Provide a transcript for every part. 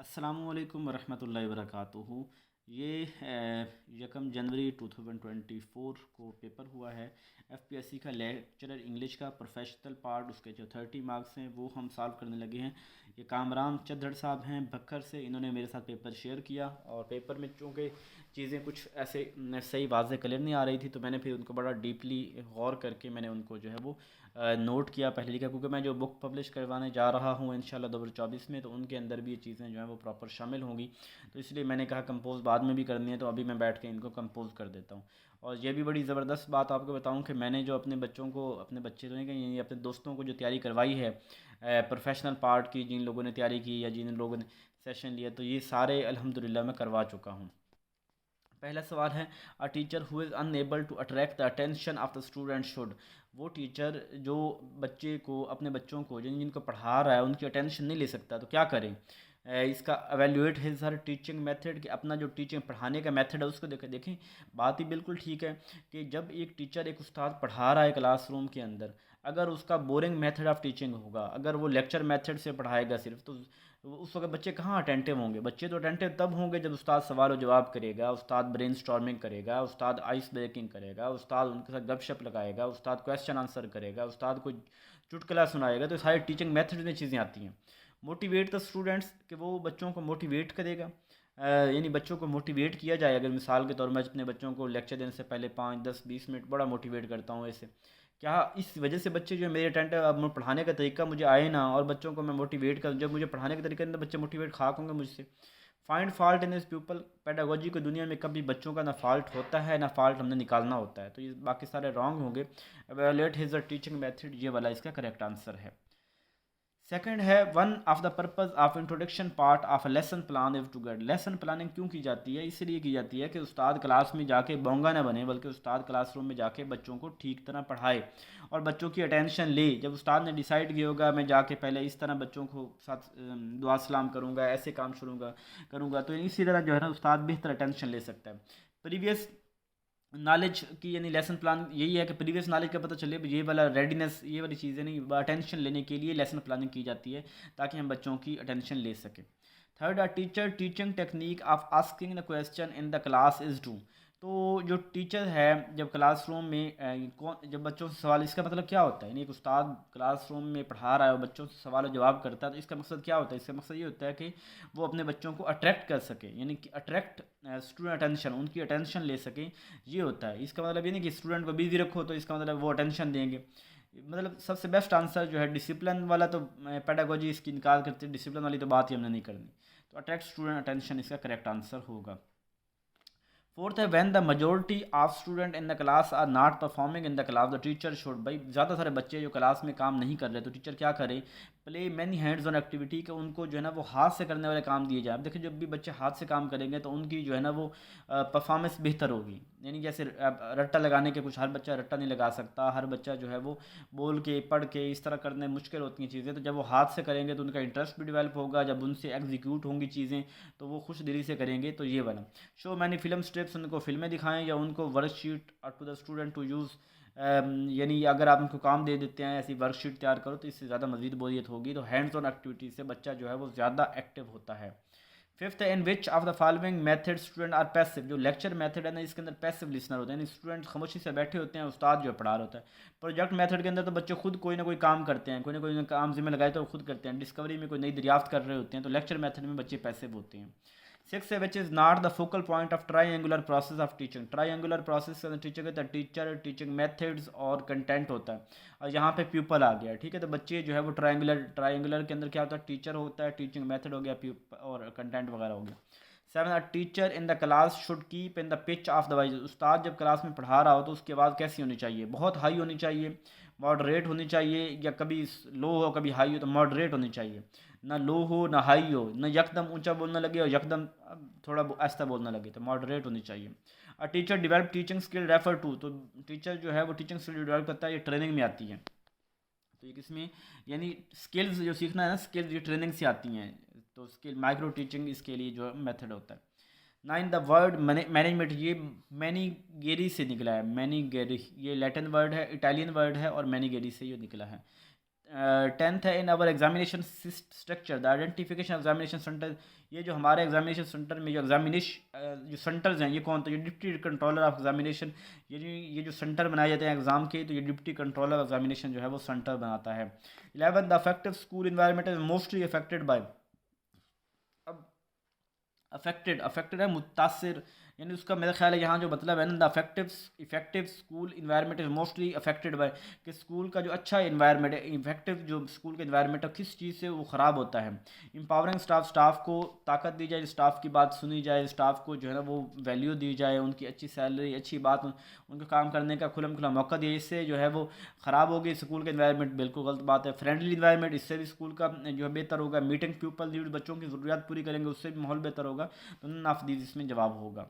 अस्सलामुअलैकुम वरहमतुल्लाहि वबरकातुहू। ये यकम जनवरी 2024 को पेपर हुआ है एफपीएससी का लेक्चरर इंग्लिश का प्रोफेशनल पार्ट। उसके जो 30 मार्क्स हैं वो हम सॉल्व करने लगे हैं। ये कामरान चद्दड़ साहब हैं बखर से, इन्होंने मेरे साथ पेपर शेयर किया और पेपर में चूँकि चीज़ें कुछ ऐसे सही वाज़े क्लियर नहीं आ रही थी तो मैंने फिर उनको बड़ा डीपली गौर करके मैंने उनको जो है वो नोट किया, पहले लिखा, क्योंकि मैं जो बुक पब्लिश करवाने जा रहा हूँ इंशाल्लाह 2024 में, तो उनके अंदर भी ये चीज़ें जो हैं वो प्रॉपर शामिल होंगी। तो इसलिए मैंने कहा कंपोज़ बाद में भी करनी है, तो अभी मैं बैठ के इनको कंपोज़ कर देता हूँ। और ये भी बड़ी ज़बरदस्त बात आपको बताऊँ कि मैंने जो अपने बच्चों को, अपने बच्चे तो नहीं कहीं, अपने दोस्तों को जो तैयारी करवाई है प्रोफेशनल पार्ट की, जिन लोगों ने तैयारी की या जिन लोगों ने सेशन लिया, तो ये सारे अल्हम्दुलिल्लाह मैं करवा चुका हूँ। पहला सवाल है, a teacher who is unable to attract the attention of the student should. वो टीचर जो बच्चे को, अपने बच्चों को, जिनको पढ़ा रहा है उनकी अटेंशन नहीं ले सकता तो क्या करें। इसका evaluate his her teaching method, कि अपना जो टीचिंग पढ़ाने का मेथड है उसको देखें। बात ही बिल्कुल ठीक है कि जब एक टीचर, एक उस्ताद पढ़ा रहा है क्लासरूम के अंदर, अगर उसका बोरिंग मेथड ऑफ टीचिंग होगा, अगर वो लेक्चर मेथड से पढ़ाएगा सिर्फ, तो उस वक्त बच्चे कहाँ अटेंटिव होंगे। बच्चे तो अटेंटिव तब होंगे जब उस्ताद सवाल और जवाब करेगा, उस्ताद ब्रेन स्टॉर्मिंग करेगा, उस्ताद आइस ब्रेकिंग करेगा, उस्ताद उनके साथ गपशप लगाएगा, उस्ताद क्वेश्चन आंसर करेगा, उस्ताद को चुटकुला सुनाएगा। तो सारी टीचिंग मेथड में चीज़ें आती हैं। मोटिवेट द स्टूडेंट्स, कि वो बच्चों को मोटिवेट करेगा, यानी बच्चों को मोटिवेट किया जाए। अगर मिसाल के तौर पर मैं अपने बच्चों को लेक्चर देने से पहले 5 10 20 मिनट बड़ा मोटिवेट करता हूँ ऐसे, क्या इस वजह से बच्चे जो है मेरे अटेंटिव, अब पढ़ाने का तरीका मुझे आए ना, और बच्चों को मैं मोटिवेट करूँ, जब मुझे पढ़ाने के तरीके अंदर बच्चे मोटिवेट खाक होंगे मुझसे। Find fault in this people, pedagogy की दुनिया में कभी बच्चों का ना फॉल्ट होता है ना फॉल्ट हमने निकालना होता है, तो ये बाकी सारे रॉन्ग होंगे। एवेलुएट हिज टीचिंग मेथड, ये वाला इसका करेक्ट आंसर है। सेकंड है, one of the purpose of introduction part of a lesson plan is to get. Lesson planning क्यों की जाती है? इसलिए की जाती है कि उस्ताद क्लास में जाके बोंगा ना बने, बल्कि उस्ताद क्लासरूम में जाके बच्चों को ठीक तरह पढ़ाए और बच्चों की अटेंशन ले। जब उस्ताद ने डिसाइड किया होगा मैं जाके पहले इस तरह बच्चों को साथ दुआ सलाम करूँगा, ऐसे काम शुरू करूँगा, तो इसी तरह जो है ना उस्ताद बेहतर अटेंशन ले सकता है। प्रीवियस नॉलेज की, यानी लेसन प्लान यही है कि प्रीवियस नॉलेज का पता चले, ये वाला रेडीनेस, ये वाली चीज़ें नहीं, अटेंशन लेने के लिए लेसन प्लानिंग की जाती है ताकि हम बच्चों की अटेंशन ले सकें। Third, a teacher teaching technique of asking the question in the class is to. तो जो टीचर है जब क्लासरूम में कौन, जब बच्चों से सवाल, इसका मतलब क्या होता है, यानी एक उस्ताद क्लासरूम में पढ़ा रहा है और बच्चों से सवाल और जवाब करता है, तो इसका मकसद क्या होता है? इसका मकसद ये होता है कि वो अपने बच्चों को अट्रैक्ट कर सके, यानी कि अट्रैक्ट स्टूडेंट अटेंशन, उनकी अटेंशन ले सकें, ये होता है। इसका मतलब ये नहीं कि स्टूडेंट को बिजी रखो तो इसका मतलब वो अटेंशन देंगे। मतलब सबसे बेस्ट आंसर जो है डिसिप्लिन वाला, तो पेडागोजी इसकी इनकार करती है, डिसिप्लिन वाली तो बात ही हमने नहीं करनी। तो अट्रैक्ट स्टूडेंट अटेंशन इसका करेक्ट आंसर होगा। फोर्थ है, when the majority of student in the class are not performing in the class the teacher should. भाई ज़्यादा सारे बच्चे जो क्लास में काम नहीं कर रहे तो टीचर क्या करे? Play many hands on activity, के उनको जो है ना वो हाथ से करने वाले काम दिए जाए। अब देखिए जब भी बच्चे हाथ से काम करेंगे तो उनकी जो है ना वो परफॉर्मेंस बेहतर होगी। यानी जैसे रट्टा लगाने के, कुछ हर बच्चा रट्टा नहीं लगा सकता, हर बच्चा जो है वो बोल के पढ़ के इस तरह करने मुश्किल होती हैं चीज़ें, तो जब वो हाथ से करेंगे तो उनका इंटरेस्ट भी डेवलप होगा, जब उनसे एग्जीक्यूट होंगी चीज़ें तो वो खुश दिली से करेंगे। तो ये वाला शो मैंने फिल्म स्टेप्स, उनको फिल्में दिखाएं या उनको worksheet to the student to use, यानी अगर आप उनको काम दे देते हैं ऐसी वर्कशीट तैयार करो तो इससे ज़्यादा मजीद बोरियत होगी। तो हैंड्स ऑन एक्टिविटी से बच्चा जो है वो ज़्यादा एक्टिव होता है। Fifth, in which of the following method student are passive. जो लेक्चर मेथड है ना इसके अंदर पैसिव लिसनर होते हैं, यानी स्टूडेंट खामोशी से बैठे होते हैं, उस्ताद जो पढ़ा रहा होता है। प्रोजेक्ट मेथड के अंदर तो बच्चे खुद कोई ना कोई काम करते हैं, कोई ना कोई काम जिम्मे लगाए तो खुद करते हैं, डिस्कवरी में कोई नई दरियाफ्त कर रहे होते हैं। तो लेक्चर मेथड में बच्चे पैसिव होते हैं। सिक्स है, which is not the focal point of triangular process of teaching. Triangular process teacher का टीचर, टीचिंग मेथड्स और कंटेंट होता है, और यहाँ पे प्यूपल आ गया। ठीक है, तो बच्चे जो है वो ट्राइंगुलर के अंदर क्या होता है? टीचर होता है, टीचिंग मेथड हो गया, और कंटेंट वगैरह हो गया। Seven, a teacher in the class should keep in the pitch of the voice. उस्ताद जब क्लास में पढ़ा रहा हो तो उसकी आवाज़ कैसी होनी चाहिए? बहुत हाई होनी चाहिए, मॉडरेट होनी चाहिए, या कभी लो हो कभी हाई हो, तो मॉडरेट होनी चाहिए। ना लो हो ना हाई हो, ना यकदम ऊंचा बोलने लगे और यकदम थोड़ा आहिस्ता बोलने लगे, तो मॉडरेट होनी चाहिए। A teacher develop teaching skill refer to. तो टीचर जो है वो टीचिंग स्किल डेवलप करता है, ये ट्रेनिंग में आती है। तो ये किसमें, यानी स्किल्स जो सीखना है ना, स्किल्स ये ट्रेनिंग से आती हैं। तो स्किल माइक्रो टीचिंग इसके लिए जो मेथड होता है। नाइन, द वर्ड मैनेजमेंट, ये मैनीगेरी से निकला है। मैनीगेरी ये लैटिन वर्ड है, इटालियन वर्ड है, और मैनीगेरी से ये निकला है। 10th है in our examination structure the identification examination centre. ये जो हमारे एग्जामिनेशन सेंटर में जो एग्जामिनेशन जो सेंटर्स हैं ये कौन, तो ये डिप्टी कंट्रोलर ऑफ एग्जामिनेशन, ये जो सेंटर बनाए जाते हैं एग्ज़ाम के, तो ये डिप्टी कंट्रोलर ऑफ एग्जामिनेशन जो है वो सेंटर बनाता है। 11 the affective school environment is mostly affected by, अब अफेक्टेड है मुतासिर, यानी उसका मेरा ख्याल है यहाँ जो मतलब है ना, the effective school environment is mostly affected by, कि स्कूल का जो अच्छा इन्वायरमेंट है, इफेक्टिव जो स्कूल का इन्वायरमेंट है किस चीज़ से वो ख़राब होता है। एम्पावरिंग स्टाफ को ताकत दी जाए, स्टाफ की बात सुनी जाए, स्टाफ को जो है ना वो वैल्यू दी जाए, उनकी अच्छी सैलरी, अच्छी बात, उनको काम करने का खुला खुला मौका दिया, इससे जो है वो ख़राब होगी स्कूल का इन्वायरमेंट, बिल्कुल गलत बात है। फ्रेंडली इन्वायरमेंट, इससे भी स्कूल का जो है बेहतर होगा। मीटिंग पीपल नीड, बच्चों की ज़रूरियात पूरी करेंगे, उससे भी माहौल बेहतर होगा। तो नन ऑफ दीज इसमें जवाब होगा।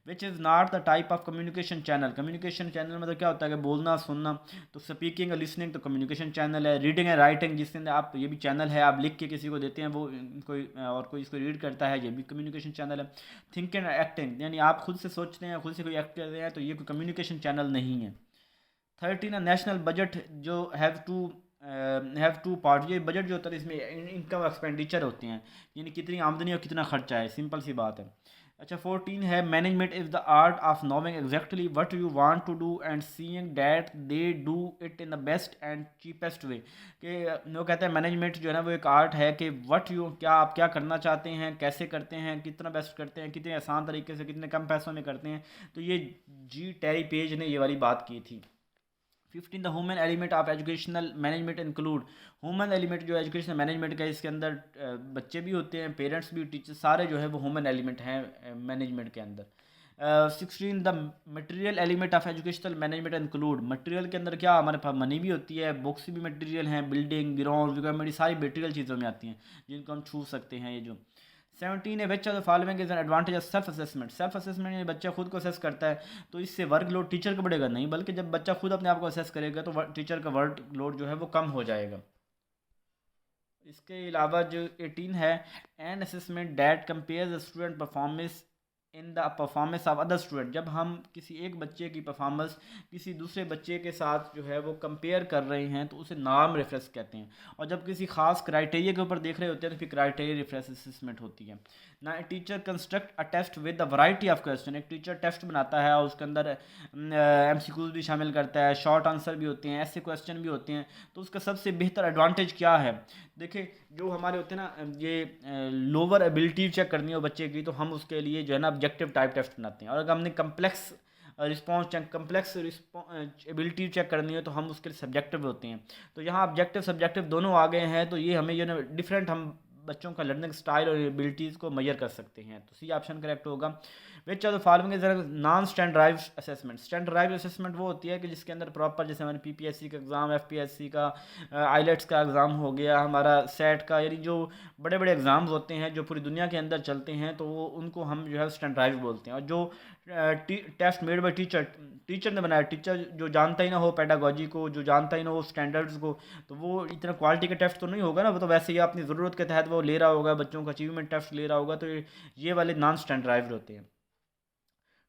Which is not the type of communication channel, communication channel मतलब क्या होता है कि बोलना सुनना, तो स्पीकिंग और लिसनिंग तो कम्युनिकेशन चैनल है। रीडिंग एंड राइटिंग, जिसके अंदर आप, ये भी चैनल है, आप लिख के किसी को देते हैं वो कोई और कोई इसको रीड करता है, ये भी कम्युनिकेशन चैनल है। थिंकिंग एंड एक्टिंग, यानी आप खुद से सोचते हैं, खुद से कोई एक्ट करते हैं, तो ये कोई कम्युनिकेशन चैनल नहीं है। 13 नेशनल बजट जो हैव टू पार्ट, ये बजट जो होता है इसमें इनकम एक्सपेंडिचर होते हैं, यानी कितनी आमदनी और कितना खर्चा है, सिंपल सी बात है। अच्छा 14 है management is the art of knowing exactly what you want to do and seeing that they do it in the best and cheapest way, कि वो कहते हैं मैनेजमेंट जो है ना वो एक आर्ट है कि क्या आप क्या करना चाहते हैं, कैसे करते हैं, कितना बेस्ट करते हैं, कितने आसान तरीके से, कितने कम पैसों में करते हैं। तो ये जी टेरी पेज ने ये वाली बात की थी। 15 the human element of educational management include, human element जो एजुकेशनल मैनेजमेंट का, इसके अंदर बच्चे भी होते हैं, पेरेंट्स भी, टीचर, सारे जो है वो ह्यूमन एलिमेंट हैं मैनेजमेंट के अंदर। 16 the material element of educational management include, material के अंदर क्या हमारे पास मनी भी होती है, बुक्स भी मटेरियल हैं, बिल्डिंग ग्राउंड रिक्वायरमेंट सारी मटेरियल चीज़ों में आती हैं जिनको हम छू सकते हैं। ये जो 17 है which are the following is an advantage of self assessment, self assessment यानी बच्चा खुद को असेस करता है, तो इससे वर्क लोड टीचर का बढ़ेगा नहीं, बल्कि जब बच्चा खुद अपने आप को असेस करेगा तो टीचर का वर्क लोड जो है वो कम हो जाएगा। इसके अलावा जो 18 है an assessment that compare the student performance in the performance of other student, जब हम किसी एक बच्चे की परफॉर्मेंस किसी दूसरे बच्चे के साथ जो है वो कंपेयर कर रहे हैं तो उसे नॉर्म रेफरेंस कहते हैं, और जब किसी खास क्राइटेरिया के ऊपर देख रहे होते हैं तो फिर क्राइटेरिया रेफरेंस असेसमेंट होती है ना। Teacher construct a test with the variety of question, एक टीचर टेस्ट बनाता है और उसके अंदर एमसीक्यूज भी शामिल करता है, शॉर्ट आंसर भी होते हैं, ऐसे क्वेश्चन भी होते हैं। तो उसका सबसे बेहतर एडवांटेज क्या है, देखिए जो हमारे होते हैं ना, ये लोअर एबिलिटी चेक करनी हो बच्चे की, तो हम उसके लिए जो है ना ऑब्जेक्टिव टाइप टेस्ट बनाते हैं, और अगर हमने कम्प्लेक्स एबिलिटी चेक करनी है तो हम उसके लिए सब्जेक्टिव होते हैं। तो यहाँ ऑब्जेक्टिव सब्जेक्टिव दोनों आ गए हैं, तो ये हमें जो ना डिफरेंट हम बच्चों का लर्निंग स्टाइल और एबिलिटीज़ को मेजर कर सकते हैं। तो सी ऑप्शन करेक्ट होगा। Which are the following is non standardize assessment, standardize assessment वो होती है कि जिसके अंदर प्रॉपर, जैसे हमारे पीपीएससी का एग्ज़ाम, एफपीएससी का, आईलेट्स का एग्ज़ाम हो गया, हमारा सेट का, यानी जो बड़े बड़े एग्ज़ाम्स होते हैं जो पूरी दुनिया के अंदर चलते हैं, तो वो उनको हम जो है स्टैंडर्डाइज बोलते हैं। और जो टेस्ट मेड बाई टीचर ने बनाया, टीचर जो जानता ही ना हो पेडागोजी को, जो जानता ही ना हो स्टैंडर्ड्स को, तो वो इतना क्वालिटी का टेस्ट तो नहीं होगा ना, वो तो वैसे ही अपनी ज़रूरत के तहत वो ले रहा होगा, बच्चों का अचीवमेंट टेस्ट ले रहा होगा, तो ये वाले नॉन स्टैंडर्डाइज्ड होते हैं।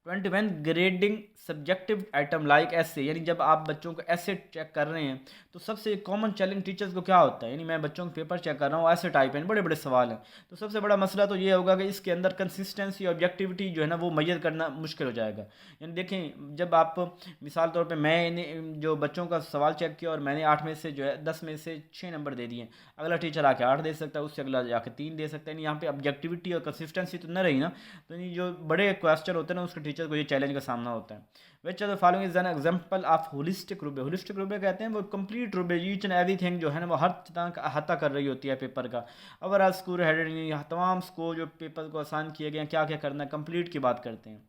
21 ग्रेडिंग सब्जेक्टिव आइटम लाइक ऐसे, यानी जब आप बच्चों को ऐसे चेक कर रहे हैं तो सबसे कॉमन चैलेंज टीचर्स को क्या होता है, यानी मैं बच्चों के पेपर चेक कर रहा हूँ, ऐसे टाइप हैं, बड़े बड़े सवाल हैं, तो सबसे बड़ा मसला तो ये होगा कि इसके अंदर कंसिस्टेंसी ऑब्जेक्टिविटी जो है ना वो मेजर करना मुश्किल हो जाएगा। यानी देखें, जब आप मिसाल तौर पर मैंने जो बच्चों का सवाल चेक किया और मैंने 8 में से जो है 10 में से 6 नंबर दे दिए, अगला टीचर आके 8 दे सकता है, उससे अगला जाके 3 दे सकता है, यानी यहाँ पे ऑब्जेक्टिविटी और कंसिस्टेंसी तो न रही ना, तो ये जो बड़े क्वेश्चन होते हैं ना उसके टीचर को ये चैलेंज का सामना होता है। Which are the following is an example of holistic rubric, holistic rubric कहते हैं वो complete rubric, each and everything जो है ना वो हर तरह का अहाता कर रही होती है पेपर का। ओवरऑल स्कोर हेडेड, तमाम स्कोर जो पेपर को आसान किए गए हैं, क्या क्या करना है, कंप्लीट की बात करते हैं।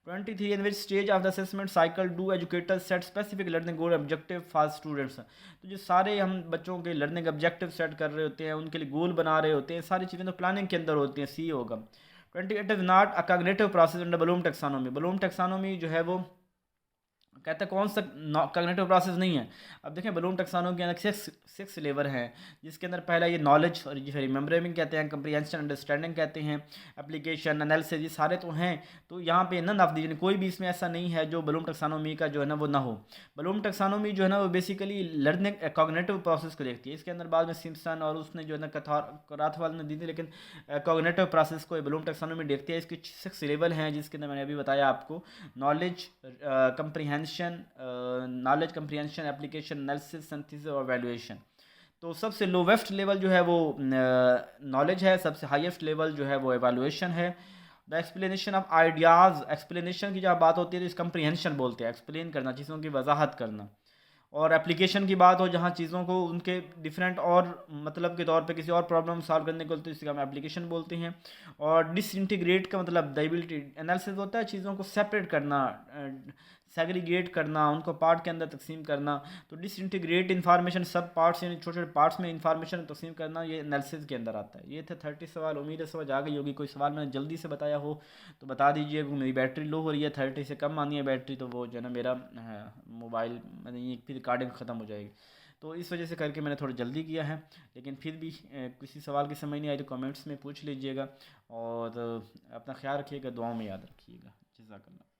23 in which stage of the assessment cycle do educators set specific learning goal objective for students, तो जो सारे हम बच्चों के लर्निंग ऑब्जेक्टिव सेट कर रहे होते हैं, उनके लिए गोल बना रहे होते हैं, सारी चीज़ें तो प्लानिंग के अंदर होती हैं, सी होगा। 28 is not a cognitive process under Bloom taxonomy, Bloom taxonomy जो है वो कहते हैं कौन सा कॉग्निटिव प्रोसेस नहीं है। अब देखें ब्लूम टैक्सोनॉमी के अंदर सिक्स लेवल हैं, जिसके अंदर पहला ये नॉलेज और जिसे रिमेम्बरिंग कहते हैं, कंप्रीहेंशन अंडरस्टैंडिंग कहते हैं, एप्लीकेशन एनालिसिस, ये सारे तो हैं। तो यहाँ पे नन ऑफ दी, कोई भी इसमें ऐसा नहीं है जो ब्लूम टैक्सोनॉमी का जो है ना वो ना हो। ब्लूम टैक्सोनॉमी जो है ना वो बेसिकली लर्निंग कॉग्निटिव प्रोसेस को देखती है। इसके अंदर बाद में सिम्पसन और उसने जो है ना कराथवाल ने दी थी, लेकिन कॉग्निटिव प्रोसेस को ब्लूम टैक्सोनॉमी देखती है। इसके 6 लेवल हैं, जिसके अंदर मैंने अभी बताया आपको, knowledge, comprehension, knowledge comprehension, application, analysis, synthesis और वैल्यूएशन। तो सबसे लोवेस्ट लेवल जो है वो नॉलेज है, सबसे हाईएस्ट लेवल जो है वो एवेलुएशन है। The explanation of ideas, explanation की जब बात होती है तो इस कंप्रीहेंशन बोलते हैं, एक्सप्लेन करना, चीज़ों की वजाहत करना। और एप्लीकेशन की बात हो जहाँ चीज़ों को उनके डिफरेंट और मतलब के तौर पे किसी और प्रॉब्लम सॉल्व करने को, तो इसका हम एप्लीकेशन बोलते हैं। और डिसइंटीग्रेट का मतलब द एबिलिटी, एनालिसिस होता है चीज़ों को सेपरेट करना, सेग्रीगेट करना, उनको पार्ट के अंदर तकसीम करना। तो डिसइंटीग्रेट इन्फॉर्मेशन, सब पार्ट्स यानी छोटे छोटे पार्ट्स में इन्फॉर्मेशन तकसीम करना, ये एनालिसिस के अंदर आता है। ये थे 30 सवाल। उम्मीद है समझ आ गई होगी। कोई सवाल मैंने जल्दी से बताया हो तो बता दीजिए। मेरी बैटरी लो हो रही है, 30 से कम आनी है बैटरी, तो वो जो है ना मेरा मोबाइल मैंने ये फिर रिकॉर्डिंग ख़त्म हो जाएगी। तो इस वजह से करके मैंने थोड़ा जल्दी किया है। लेकिन फिर भी किसी सवाल की समझ नहीं आई तो कमेंट्स में पूछ लीजिएगा। और अपना ख्याल रखिएगा, दुआओं में याद रखिएगा। जज़ाकल्लाह।